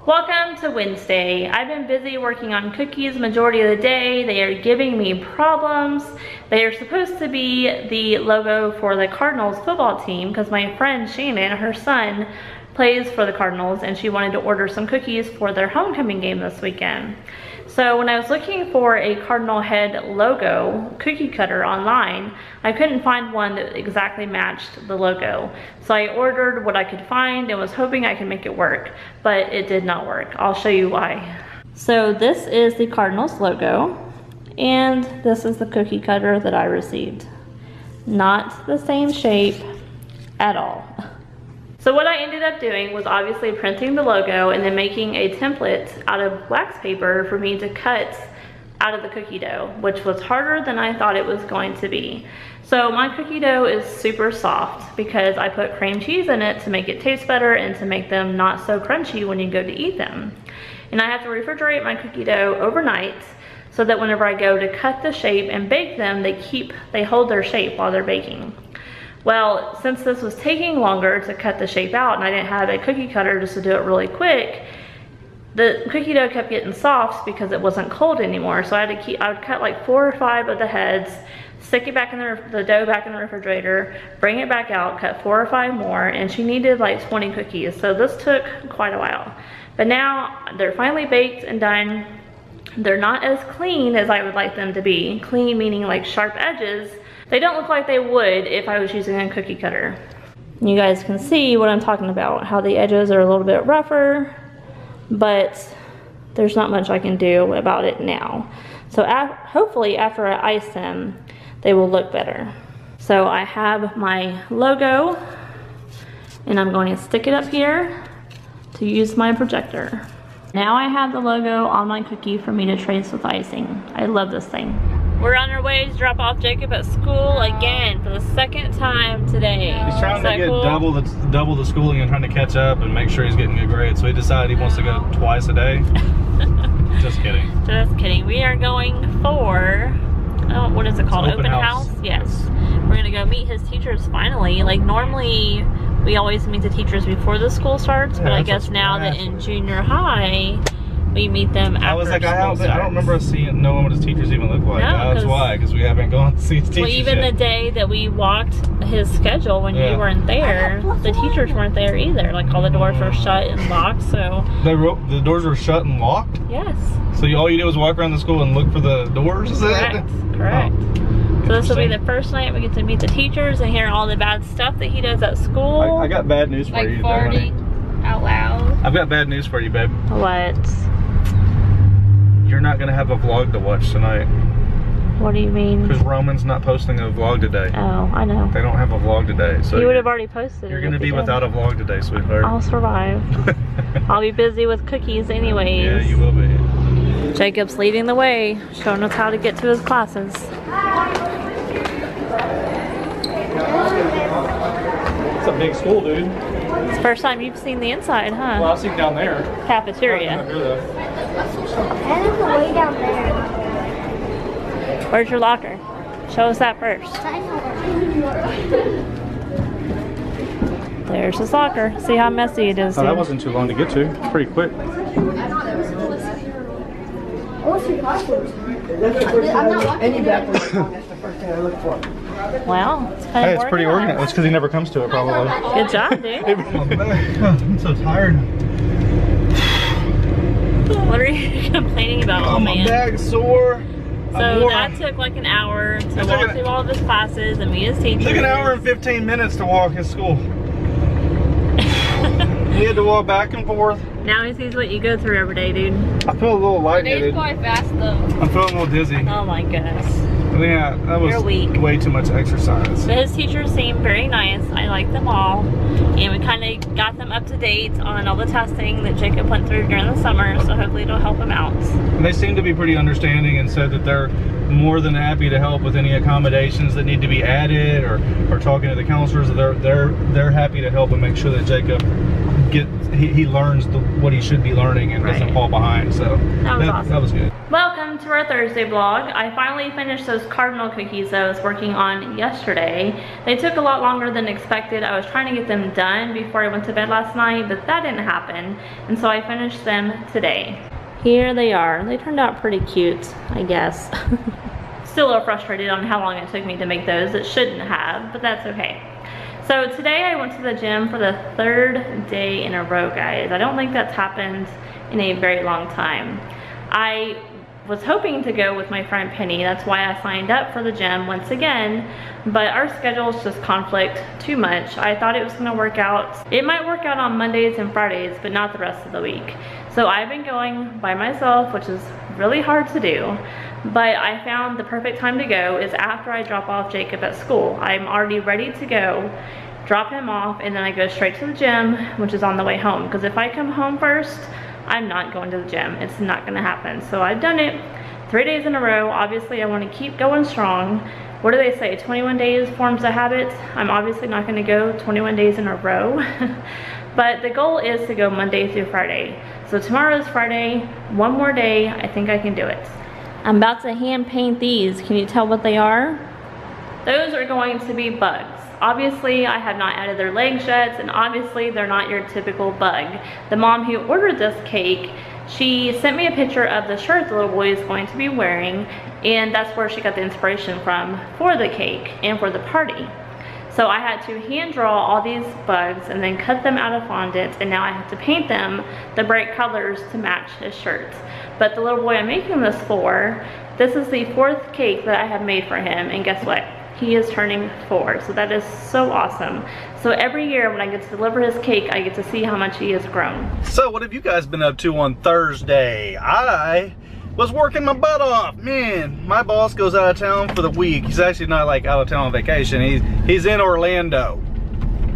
Welcome to Wednesday. I've been busy working on cookies majority of the day. They are giving me problems. They are supposed to be the logo for the Cardinals football team because my friend Shannon, her son, plays for the Cardinals and she wanted to order some cookies for their homecoming game this weekend. So when I was looking for a Cardinal head logo cookie cutter online, I couldn't find one that exactly matched the logo. So I ordered what I could find and was hoping I could make it work, but it did not work. I'll show you why. So this is the Cardinals logo, and this is the cookie cutter that I received. Not the same shape at all. So what I ended up doing was obviously printing the logo and then making a template out of wax paper for me to cut out of the cookie dough, which was harder than I thought it was going to be. So my cookie dough is super soft because I put cream cheese in it to make it taste better and to make them not so crunchy when you go to eat them. And I have to refrigerate my cookie dough overnight so that whenever I go to cut the shape and bake them, they hold their shape while they're baking. Well, since this was taking longer to cut the shape out and I didn't have a cookie cutter just to do it really quick, the cookie dough kept getting soft because it wasn't cold anymore. So I would cut like 4 or 5 of the heads, stick it back in the dough back in the refrigerator, bring it back out, cut 4 or 5 more, and she needed like 20 cookies. So this took quite a while. But now they're finally baked and done. They're not as clean as I would like them to be. Clean meaning like sharp edges. They don't look like they would if I was using a cookie cutter. You guys can see what I'm talking about, how the edges are a little bit rougher, but there's not much I can do about it now. So hopefully after I ice them, they will look better. So I have my logo and I'm going to stick it up here to use my projector. Now I have the logo on my cookie for me to trace with icing. I love this thing. We're on our way to drop off Jacob at school again for the second time today. He's trying to get double the schooling and trying to catch up and make sure he's getting good grades. So he decided he wants to go twice a day. Just kidding. Just kidding. We are going for, what is it called? Open house? Yes. We're gonna go meet his teachers finally. Like normally we always meet the teachers before the school starts, but I guess now that in junior high, we meet them after. I was like, I don't remember knowing what his teachers even look like. No, that's why, because we haven't gone to see his teachers. Well, even the day that we walked his schedule when you weren't there, the teachers weren't there either. Like all the doors were shut and locked. So the doors were shut and locked. Yes. So all you did was walk around the school and look for the doors. Is correct. Correct. Oh. So this will be the first night we get to meet the teachers and hear all the bad stuff that he does at school. I got bad news for you. Like farting out loud. I've got bad news for you, babe. What? You're not gonna have a vlog to watch tonight. What do you mean? Because Roman's not posting a vlog today. Oh, I know. They don't have a vlog today. So you would have already posted it. You're gonna be without a vlog today, sweetheart. I'll survive. I'll be busy with cookies anyways. Yeah, you will be. Jacob's leading the way, showing us how to get to his classes. It's a big school, dude. It's the first time you've seen the inside, huh? Well, I've seen down there. Cafeteria. And it's way down there. Where's your locker? Show us that first. There's his locker. See how messy it is. Oh, that wasn't too long to get to. It's pretty quick. What's your password? I'm not walking in. That's the first thing I look for. Well, it's kind of it's pretty organized. It's because he never comes to it, probably. Good job, dude. I'm so tired. What are you complaining about, old man? My bag's sore. So that took like an hour to walk through all of his classes and meet his teachers. It took an hour and 15 minutes to walk his school. He had to walk back and forth. Now he sees what you go through every day, dude. I feel a little lightheaded. Today's quite fast though. I'm feeling a little dizzy. Oh my goodness. Yeah, that was way too much exercise. But his teachers seem very nice. I like them all. And we kind of got them up to date on all the testing that Jacob went through during the summer, so hopefully it'll help him out. And they seem to be pretty understanding and said that they're more than happy to help with any accommodations that need to be added, or talking to the counselors. They're happy to help and make sure that Jacob he learns what he should be learning and doesn't fall behind. So that was good. Welcome to our Thursday vlog. I finally finished those cardinal cookies that I was working on yesterday. They took a lot longer than expected. I was trying to get them done before I went to bed last night, but that didn't happen, and so I finished them today. Here they are. They turned out pretty cute, I guess. Still a little frustrated on how long it took me to make those. It shouldn't have, but that's okay. So today I went to the gym for the 3rd day in a row, guys. I don't think that's happened in a very long time. I was hoping to go with my friend Penny. That's why I signed up for the gym once again, but our schedules just conflict too much. I thought it was gonna work out. It might work out on Mondays and Fridays, but not the rest of the week. So I've been going by myself, which is really hard to do, but I found the perfect time to go is after I drop off Jacob at school. I'm already ready to go, drop him off, and then I go straight to the gym, which is on the way home. Because if I come home first, I'm not going to the gym. It's not gonna happen. So I've done it 3 days in a row. Obviously I wanna keep going strong. What do they say, 21 days forms a habit? I'm obviously not gonna go 21 days in a row. But the goal is to go Monday through Friday. So tomorrow is Friday, one more day, I think I can do it. I'm about to hand paint these. Can you tell what they are? Those are going to be bugs. Obviously, I have not added their legs yet, and obviously they're not your typical bug. The mom who ordered this cake, she sent me a picture of the shirt the little boy is going to be wearing, and that's where she got the inspiration from for the cake and for the party. So I had to hand draw all these bugs and then cut them out of fondant, and now I have to paint them the bright colors to match his shirt. But the little boy I'm making this for, this is the 4th cake that I have made for him, and guess what? He is turning 4, so that is so awesome. So every year when I get to deliver his cake, I get to see how much he has grown. So what have you guys been up to on Thursday? I was working my butt off. Man, my boss goes out of town for the week. He's actually not like out of town on vacation. He's in Orlando,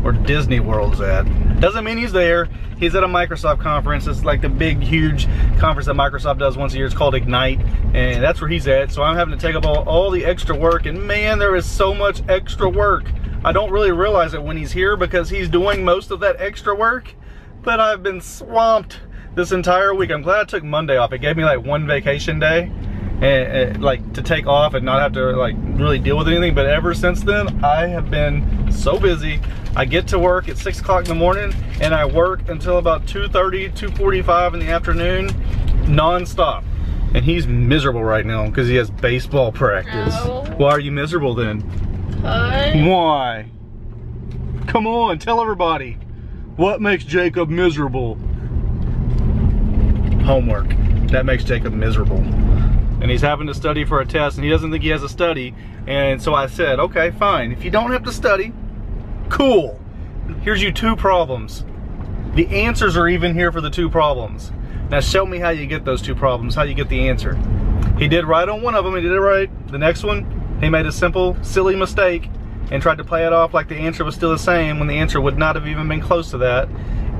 where Disney World's at. Doesn't mean he's there. He's at a Microsoft conference. It's like the big, huge conference that Microsoft does once a year. It's called Ignite, and that's where he's at. So I'm having to take up all the extra work, and man, there is so much extra work. I don't really realize it when he's here because he's doing most of that extra work, but I've been swamped this entire week. I'm glad I took Monday off. It gave me like 1 vacation day, and like to take off and not have to like really deal with anything. But ever since then, I have been so busy. I get to work at 6 o'clock in the morning, and I work until about 2:30, 2:45 in the afternoon, non-stop. And he's miserable right now because he has baseball practice. No. Why are you miserable then? Why? Come on, tell everybody. What makes Jacob miserable? Homework. That makes Jacob miserable. And he's having to study for a test, and he doesn't think he has to study. And so I said, okay, fine. If you don't have to study, cool. Here's you 2 problems. The answers are even here for the 2 problems. Now show me how you get those 2 problems, how you get the answer. He did right on one of them, he did it right. The next one, he made a simple, silly mistake and tried to play it off like the answer was still the same when the answer would not have even been close to that.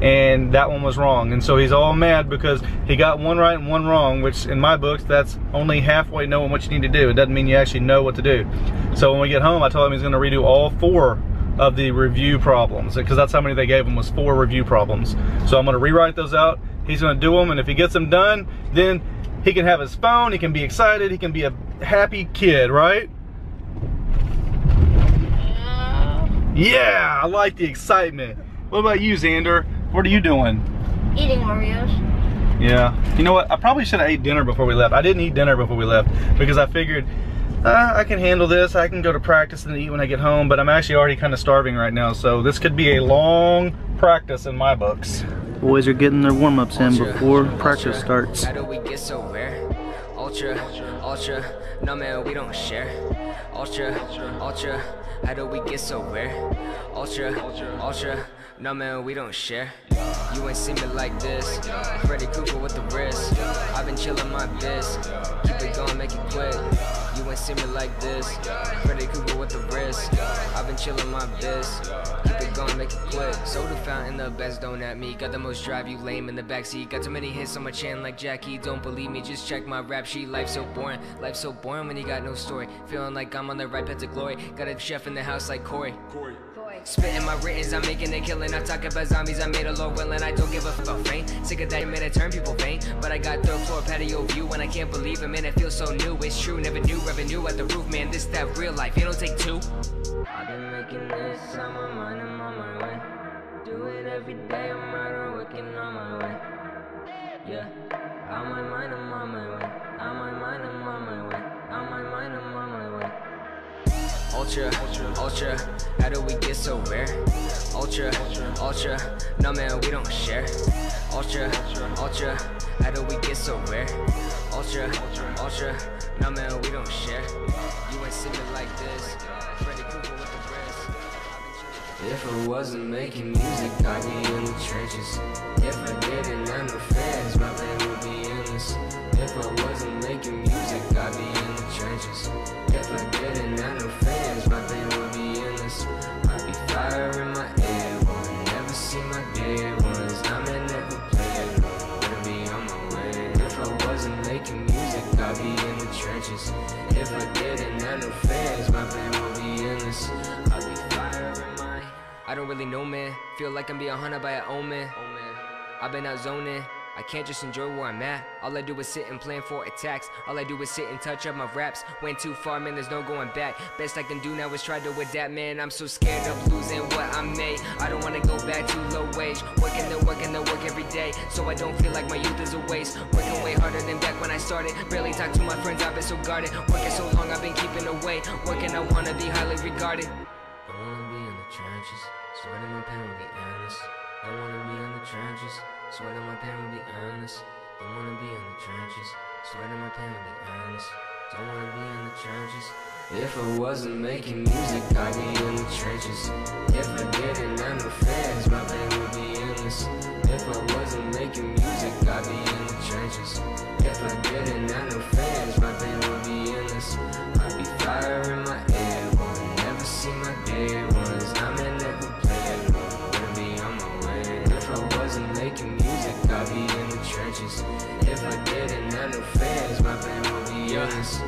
And that one was wrong. And so he's all mad because he got 1 right and 1 wrong, which in my books, that's only halfway knowing what you need to do. It doesn't mean you actually know what to do. So when we get home, I told him he's gonna redo all 4 of the review problems, because that's how many they gave him, was 4 review problems. So I'm gonna rewrite those out. He's gonna do them, and if he gets them done, then he can have his phone, he can be excited, he can be a happy kid, right? Yeah, I like the excitement. What about you, Xander? What are you doing? Eating Oreos. Yeah. You know what? I probably should have ate dinner before we left. I didn't eat dinner before we left because I figured I can handle this. I can go to practice and eat when I get home, but I'm actually already kind of starving right now, so this could be a long practice in my books. Boys are getting their warm-ups in before practice starts. How do we get so rare? Ultra, no man, we don't share. Ultra, how do we get so rare? Ultra, No man, we don't share. You ain't seen me like this. Freddy Krueger with the wrist. I've been chillin' my biz. Keep it going, make it quick. You ain't seen me like this. Freddy Krueger with the wrist. I've been chillin' my biz. Keep it going, make it quick. Soda fountain, the best don't at me. Got the most drive, you lame in the backseat. Got too many hits on my chin like Jackie. Don't believe me, just check my rap sheet. Life's so boring. Life's so boring when you got no story. Feeling like I'm on the right path to glory. Got a chef in the house like Corey. Spitting my writtens, I'm making a killing. I talk about zombies, I made a Lord willing. I don't give a fuck about fame. Sick of that minute, turn people vain. But I got third floor patio view, and I can't believe it, man. It feels so new. It's true, never knew revenue at the roof, man. This that real life, it don't take two. I've been making this on my mind, I'm on my way. Do it every day, I'm out working on my way. Yeah, on my mind, I'm on my way. On my mind, I'm on my way. On my mind, I'm on my way. Ultra, ultra, how do we get so rare? Ultra, ultra, no man, we don't share. Ultra, ultra, how do we get so rare? Ultra, ultra, no man, we don't share. You ain't seen me like this. Freddy Krueger with the wrist. If I wasn't making music, I'd be in the trenches. If I didn't have no fans, my pain would be endless. If I wasn't making music, I'd be in the trenches. If I didn't have no fans, my pain would be endless. I'd be fire in my air, won't never see my dear ones. I may never play it, better be on my way. If I wasn't making music, I'd be in the trenches. If I didn't have no fans, my pain would be endless. I'd be fire in my... I don't really know, man. Feel like I'm being hunted by an omen. I've been out zoning. I can't just enjoy where I'm at. All I do is sit and plan for attacks. All I do is sit and touch up my raps. Went too far, man, there's no going back. Best I can do now is try to adapt, man. I'm so scared of losing what I made. I don't wanna go back to low wage. Working the work every day, so I don't feel like my youth is a waste. Working way harder than back when I started. Barely talk to my friends, I've been so guarded. Working so long, I've been keeping away. Working, I wanna be highly regarded. I wanna be in the trenches, sweating my pain will be honest. I wanna be in the trenches, sweating my pain will be honest. Don't wanna be in the trenches, sweating my pain will be honest. Don't wanna be in the trenches. If I wasn't making music, I'd be in the trenches. If I didn't have no fans, my pain would be endless. If I wasn't making music, I'd be in the trenches. If I didn't have no fans, my pain would be endless. I'd be fire in my air, won't never see my dear ones. I may never play it, better be on my way. If I wasn't making music, I'd be in the trenches. If I didn't have no fans, my pain would be endless.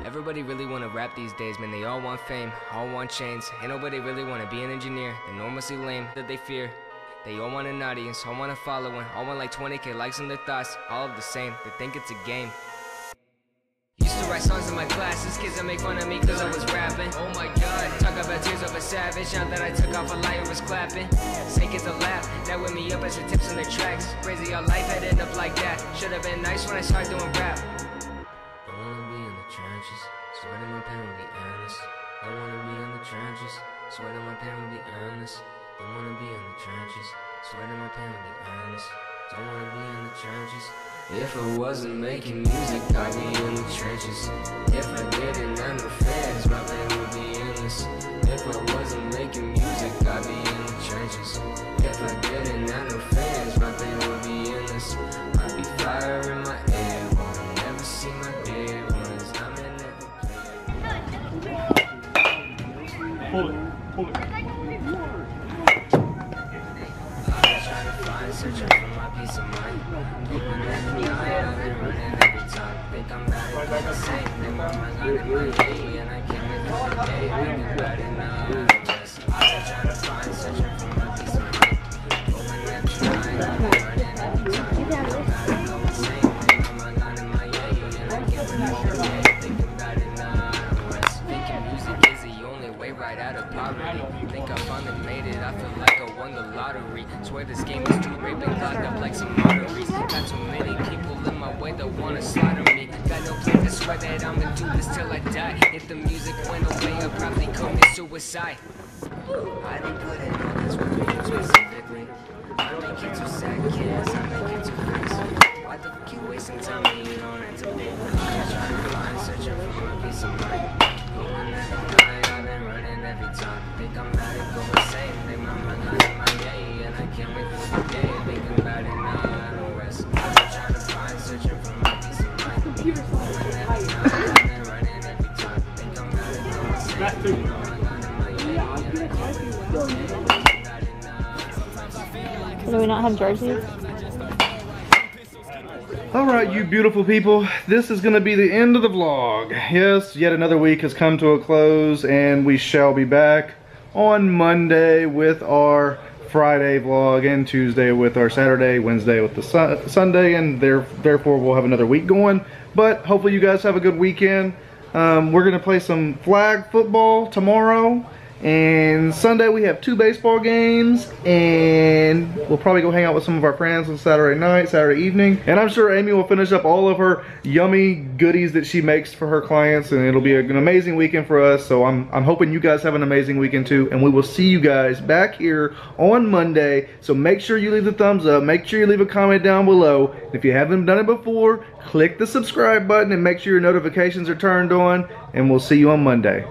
Everybody really wanna rap these days, man. They all want fame, all want chains. Ain't nobody really wanna be an engineer. They're enormously lame that they fear. They all want an audience, all want a following, all want like 20K likes on their thoughts. All of the same, they think it's a game. Used to write songs in my classes, kids that make fun of me cause I was rapping. Oh my god, talk about tears of a savage. Now that I took off, a liar was clapping. Say kids a laugh, that with me up as the tips on their tracks. Crazy how life had ended up like that. Should've been nice when I started doing rap. I wanna be in the trenches, sweating my pain will be honest. I wanna be in the trenches, sweating my pain will be honest. Don't wanna be in the trenches, sweating my pain will be honest. Don't wanna be in the trenches. If I wasn't making music, I'd be in the trenches. If I didn't have no fans, my pain would be endless. If I wasn't making music, I'd be in the trenches. If I didn't have no fans, my pain would be endless. I'd be fire in my air, won't never see my dear ones. I may never play. Pull it. Trying to find, searching for my peace of mind. Going every night, I've been running every time. Think I'm bad at the same thing. My mind got in my head, and I can't make it all day. Thinking about it now. Just trying to find, searching for my peace of mind. Going every night, I've been running every time. Think I'm bad at the same thing. My mind got in my head, and I can't make it all day. Thinking about it now. Rest. Thinking music is the only way right out of poverty. Think I finally made it. I feel like I won the lottery. Swear this game is too raping, clogged up like some arteries. Got too many people in my way that wanna slaughter me. Got no plan to swear that I'ma do this till I die. If the music went away, I'd probably commit suicide. I didn't put it on this one specifically. I make it too sad, kids. I make it too fast. Why the fuck you wasting time when you don't have to be? I'm trying to find, searching for my peace of mind. Going every night, I've been running every time. Think I'm mad at going same thing, my mind. we not have jerseys? All right, you beautiful people, this is gonna be the end of the vlog. Yes, yet another week has come to a close, and we shall be back on Monday with our Friday vlog, and Tuesday with our Saturday, Wednesday with the Sunday, and therefore we'll have another week going. But hopefully you guys have a good weekend. We're gonna play some flag football tomorrow, and Sunday we have 2 baseball games, and we'll probably go hang out with some of our friends on Saturday night, Saturday evening. And I'm sure Amy will finish up all of her yummy goodies that she makes for her clients, and it'll be an amazing weekend for us. So I'm hoping you guys have an amazing weekend too, and we will see you guys back here on Monday. So make sure you leave the thumbs up, make sure you leave a comment down below. If you haven't done it before, click the subscribe button and make sure your notifications are turned on, and we'll see you on Monday.